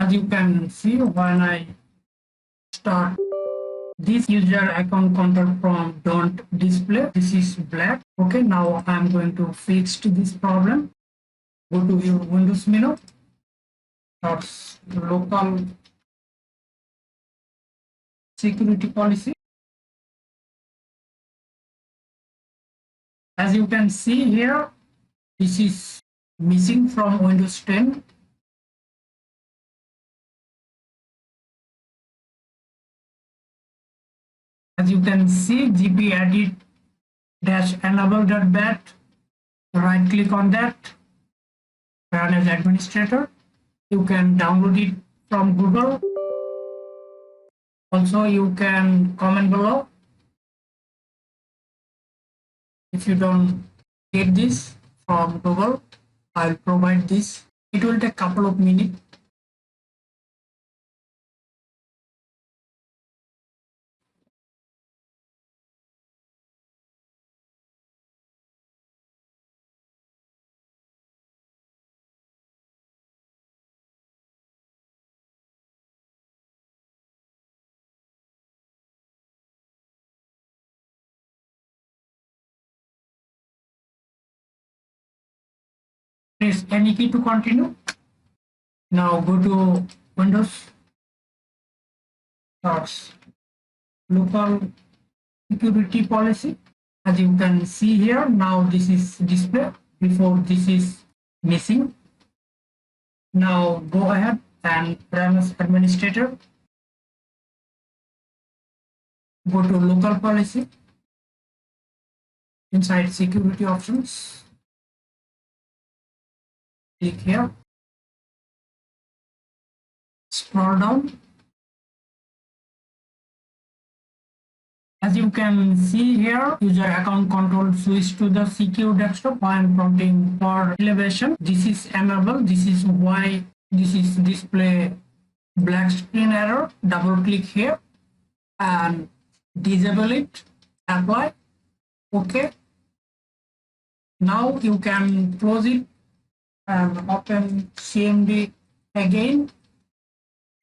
As you can see, when I start this user account control prompt don't display, this is black. Okay, now I'm going to fix this problem. Go to your Windows menu, local security policy. As you can see here, this is missing from Windows 10. As you can see, gp edit -enable.bat, right click on that, run as administrator. You can download it from Google. Also, you can comment below if you don't get this from Google. I'll provide this. It will take a couple of minutes. Press any key to continue. Now go to Windows, local security policy. As you can see here, now this is display. Before this is missing. Now go ahead and run as administrator. Go to local policy. Inside security options, click here. Scroll down. As you can see here, user account control switch to the secure desktop. I am prompting for elevation. This is enable. This is why this is display black screen error. Double click here and disable it. Apply. Okay. Now you can close it and open CMD again.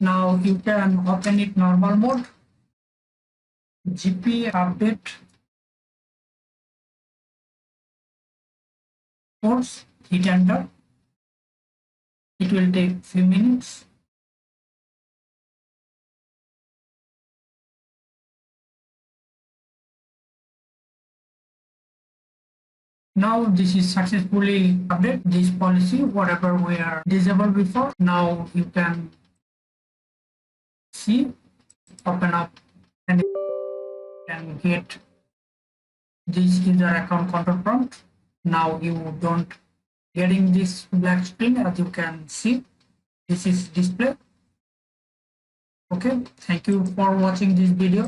Now you can open it normal mode. GP update codes, hit enter. It will take few minutes. Now this is successfully update this policy, whatever we are disabled before. Now you can see, open up and can get this user account control prompt. Now you don't getting this black screen. As you can see, this is display. Okay, thank you for watching this video.